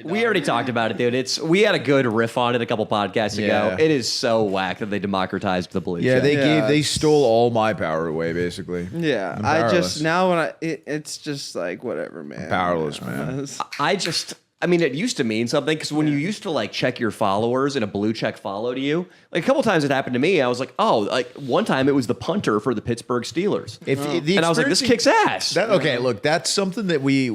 We already talked about it, dude. We had a good riff on it a couple podcasts ago. It is so whack that they democratized the blue check. They stole all my power away, basically. Yeah, it's just like whatever, man. I'm powerless, man. I mean, it used to mean something because when you used to like check your followers and a blue check followed you, like a couple times it happened to me. I was like, oh, like one time it was the punter for the Pittsburgh Steelers, and I was like, this kicks ass. Okay, look, that's something that we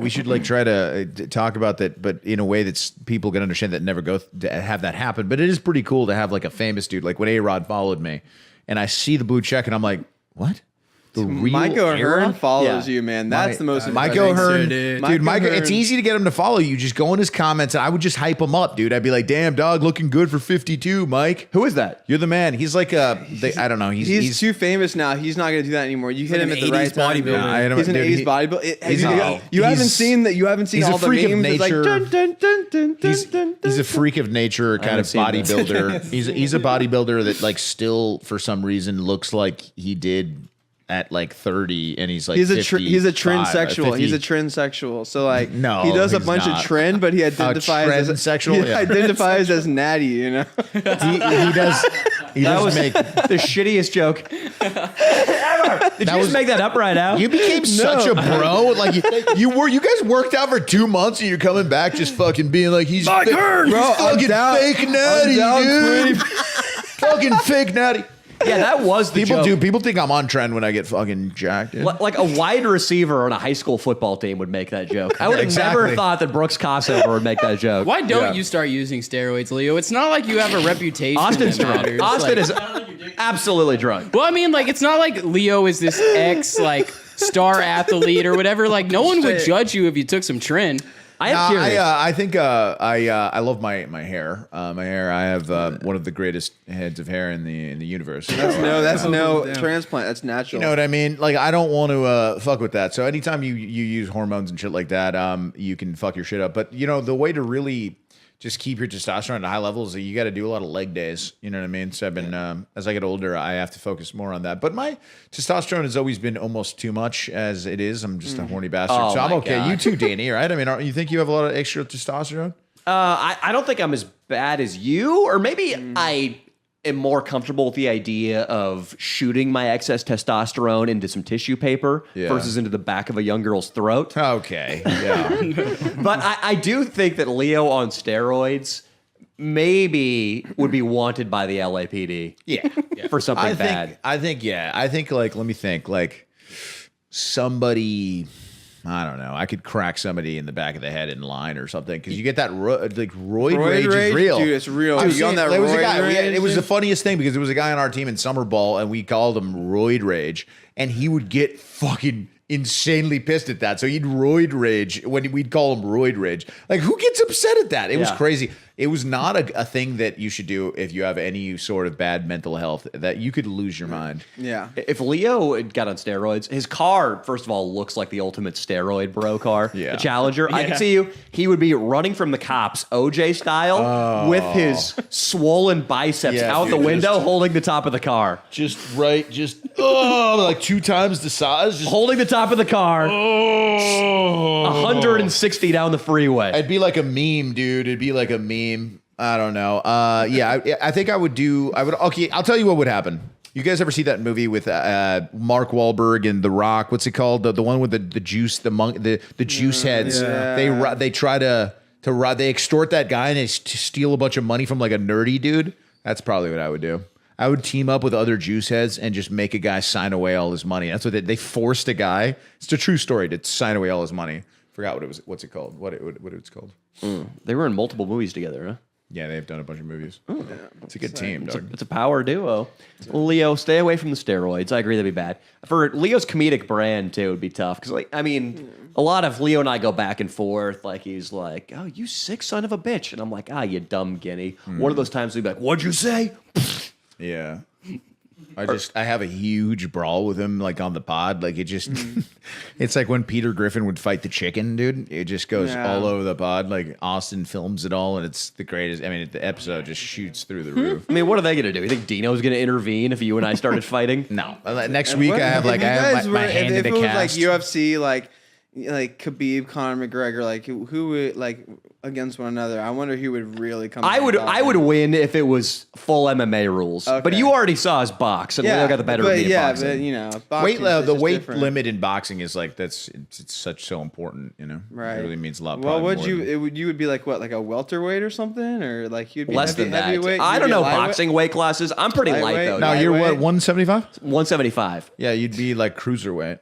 should like try to talk about that, but in a way that's people can understand that never go to have that happen. But it is pretty cool to have like a famous dude, like when A-Rod followed me, and I see the blue check, and I'm like, what? The real Mike O'Hearn follows you, man. That's the most Mike O'Hearn, dude. Mike, it's easy to get him to follow you. Just go in his comments, and I would just hype him up, dude. I'd be like, "Damn, dog, looking good for 52, Mike." Who is that? You're the man. He's like I don't know. He's too famous now. He's not going to do that anymore. You hit him at the right time. He's an 80s bodybuilder. You haven't seen that. You haven't seen all the memes. It's like dun, dun, dun, dun, dun, he's a freak of nature kind of bodybuilder. He's a bodybuilder that like still for some reason looks like he did at like 30, and he's like he's a transsexual. He's a transsexual. So like no, he does a bunch of trend, but he identifies as sexual. He identifies as natty. You know, he does. That was make the shittiest joke ever. Did you just make that up right now? You became such a bro. Like you guys worked out for 2 months, and you're coming back just fucking being like he's fucking fake natty, dude. Fucking fake natty. Yeah, that was the joke. People think I'm on trend when I get fucking jacked. Like a wide receiver on a high school football team would make that joke. I would have never thought that Brooks Kossover would make that joke. Why don't you start using steroids, Leo? It's not like you have a reputation. Austin's drunk. Austin is absolutely drunk. Well, I mean, like, it's not like Leo is this star athlete or whatever. Like, no one would judge you if you took some trend. I think I love my hair. My hair. I have one of the greatest heads of hair in the universe. That's no transplant. That's natural. You know what I mean? Like I don't want to fuck with that. So anytime you use hormones and shit like that, you can fuck your shit up. But you know the way to really just keep your testosterone at high levels, you got to do a lot of leg days. You know what I mean? So I've been, as I get older, I have to focus more on that. But my testosterone has always been almost too much as it is. I'm just a horny bastard. So I'm okay. God. You too, Danny, right? I mean, you think you have a lot of extra testosterone? I don't think I'm as bad as you, or maybe I am more comfortable with the idea of shooting my excess testosterone into some tissue paper versus into the back of a young girl's throat. Okay, yeah. But I do think that Leo on steroids maybe would be wanted by the LAPD. Yeah. For something bad. I think, like, let me think, like, somebody... I don't know. I could crack somebody in the back of the head in line or something because you get that roid rage is real. Dude, it's real. It was the funniest thing because it was a guy on our team in summer ball and we called him Roid Rage and he would get fucking insanely pissed at that. So he'd roid rage when we'd call him Roid Rage. Like who gets upset at that? It was crazy. It was not a thing that you should do if you have any sort of bad mental health that you could lose your mind. Yeah. If Leo got on steroids, his car, first of all, looks like the ultimate steroid bro car. Yeah. The Challenger. Yeah. I can see you. He would be running from the cops, OJ style, with his swollen biceps out the window, holding the top of the car. Like 2 times the size. Just holding the top of the car. 160 down the freeway. It'd be like a meme, dude. It'd be like a meme. I don't know. I think I would. Okay, I'll tell you what would happen. You guys ever see that movie with Mark Wahlberg and The Rock? What's it called? The one with the juice, the juice heads. Yeah. They try to they extort that guy and they steal a bunch of money from like a nerdy dude. That's probably what I would do. I would team up with other juice heads and just make a guy sign away all his money. That's what they forced a guy. It's a true story to sign away all his money. Forgot what it was. What's it called? What it was called? They were in multiple movies together, huh? Yeah, they've done a bunch of movies. It's a good team, dog. It's a power duo. Leo, stay away from the steroids. I agree that'd be bad. For Leo's comedic brand, too, would be tough. Because, a lot of Leo and I go back and forth. Like, he's like, oh, you sick son of a bitch. And I'm like, you dumb guinea. One of those times we'd be like, what'd you say? Yeah. I have a huge brawl with him like on the pod. Like it just it's like when Peter Griffin would fight the chicken, dude. It just goes all over the pod. Like Austin films it all and it's the greatest. I mean, the episode just shoots through the roof. I mean, what are they gonna do? You think Dino's gonna intervene if you and I started fighting? No. Next week I have my hand in a cast. If it was like UFC, like like Khabib, Conor McGregor, like who would like against one another. I wonder who would really come. I would win if it was full MMA rules. Okay. But you already saw us box, and Leo got the better of me in boxing. But you know, boxing the weight different. limit in boxing is like it's so important. You know, Right. It really means a lot. Well, would more than- you would be like what, like a welterweight or something, or like you'd be Less than that. heavyweight? I You'd don't be know lightweight? boxing weight classes. I'm pretty light Lightweight? though. No, you're what, lightweight? 175? 175. Yeah, you'd be like cruiserweight.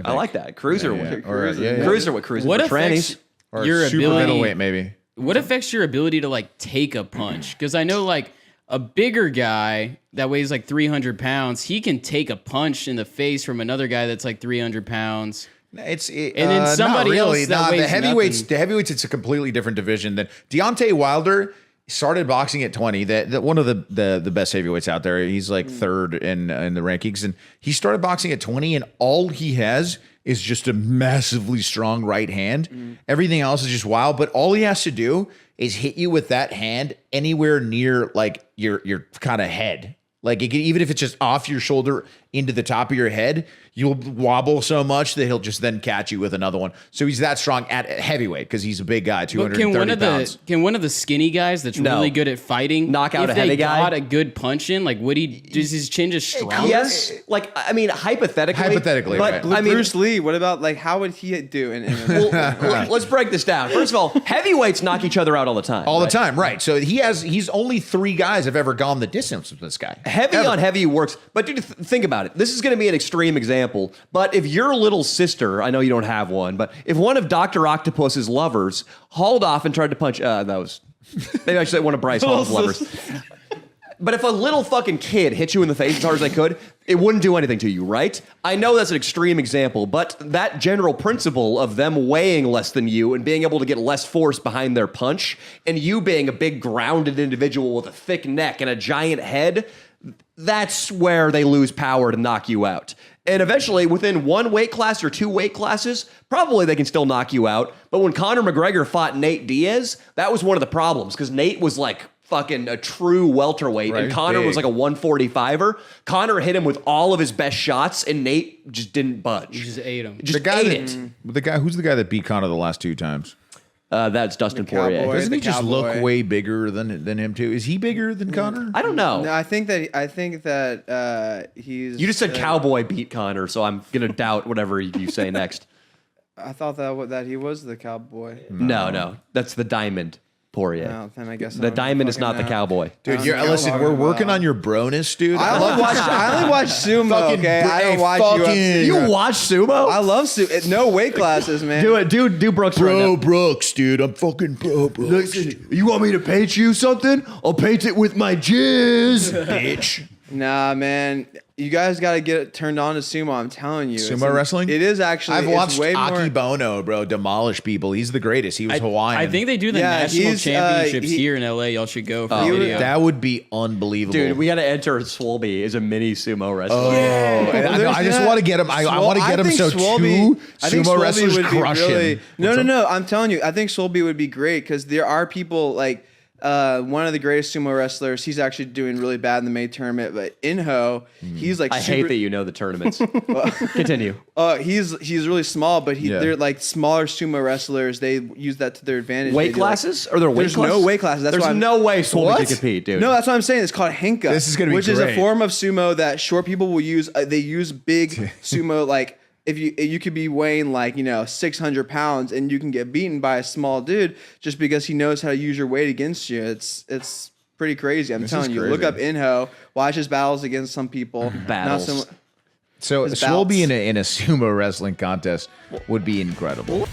I like that. Cruiserweight. Or, Cruiserweight. What for trannies. affects Or your super ability? middleweight, maybe. What affects your ability to like take a punch? Because I know like a bigger guy that weighs like 300 pounds, he can take a punch in the face from another guy that's like 300 pounds. And then somebody not really. else that weighs the heavyweights. nothing. The heavyweights, it's a completely different division than Deontay Wilder started boxing at 20. That one of the best heavyweights out there. He's like third in the rankings, and he started boxing at 20, and all he has is just a massively strong right hand. Everything else is just wild, but all he has to do is hit you with that hand anywhere near like your kind of head. Like even if it's just off your shoulder into the top of your head, you'll wobble so much that he'll just then catch you with another one. So he's that strong at heavyweight because he's a big guy, But 230 pounds. can one of the skinny guys that's No. really good at fighting Knock out if a heavy they guy? got a good punch in? Like, does his chin just stronger? Yes. Like, I mean, hypothetically. Hypothetically, But, right. I mean, Bruce Lee. What about like how would he do? let's break this down. First of all, heavyweights knock each other out all the time. All the time, right? So he's only 3 guys have ever gone the distance with this guy. Heavy Ever. on heavy works, but dude, think about it. This is going to be an extreme example, but if your little sister, I know you don't have one, but if one of Dr. Octopus's lovers hauled off and tried to punch, that was, maybe I should say one of Bryce Hall's lovers. But if a little fucking kid hit you in the face as hard as they could, it wouldn't do anything to you, right? I know that's an extreme example, but that general principle of them weighing less than you and being able to get less force behind their punch, and you being a big grounded individual with a thick neck and a giant head, that's where they lose power to knock you out. And eventually, within 1 weight class or 2 weight classes, probably they can still knock you out. But when Conor McGregor fought Nate Diaz, that was one of the problems because Nate was like fucking a true welterweight, Right, and Conor big. was like a 145er. Conor hit him with all of his best shots, and Nate just didn't budge. You just ate him. Just The guy ate it. who's the guy that beat Conor the last 2 times? That's Dustin Poirier. cowboy. Doesn't he the just look cowboy. way bigger than him too? Is he bigger than Conor? I don't know. No, I think that he's. You just said Cowboy beat Conor, so I'm gonna doubt whatever you say next. I thought that he was the cowboy. No, that's the Diamond Poirier. No, then I guess I The don't Diamond is fucking not the know. Cowboy. Dude, I you're, don't know listen, what we're you're working about. on your bronus, dude. I only watch sumo. Fucking Okay, I don't watch fucking- UFC. You watch sumo? I love sumo. No weight classes, man. Do it, do Brooks right now. Brooks, dude. I'm fucking bro Brooks. Listen, you want me to paint you something? I'll paint it with my jizz, bitch. Nah, man. You guys got to get it turned on to sumo. I'm telling you. Sumo wrestling? It is actually. I've watched it's way more. Akibono, bro, demolish people. He's the greatest. He was Hawaiian. I think they do the Yeah, national he's, championships he- here in LA. Y'all should go for Oh, the video. that would be unbelievable. Dude, we got to enter Swolby as a mini sumo wrestler. Oh, and I just want to get him. I want to get him so I think two Swolby sumo wrestlers would be crush really, him. No. I'm telling you, I think Swolby would be great because there are people like one of the greatest sumo wrestlers. He's actually doing really bad in the May tournament, but Inho, he's like. I hate that you know the tournaments. Continue. He's really small, but Yeah. they're like smaller sumo wrestlers. They use that to their advantage. Weight They do, like- classes? Are there weight There's classes? no weight classes. That's There's why no way Swolby What? can compete, dude. No, that's what I'm saying. It's called henka. This is gonna be which is a great. form of sumo that short people will use. They use big sumo like. If you could be weighing like 600 pounds and you can get beaten by a small dude just because he knows how to use your weight against you. It's pretty crazy. I'm This telling is you. crazy. Look up Inho. Watch his battles against some people. Battles. Not So His Swolby bouts. in a sumo wrestling contest would be incredible.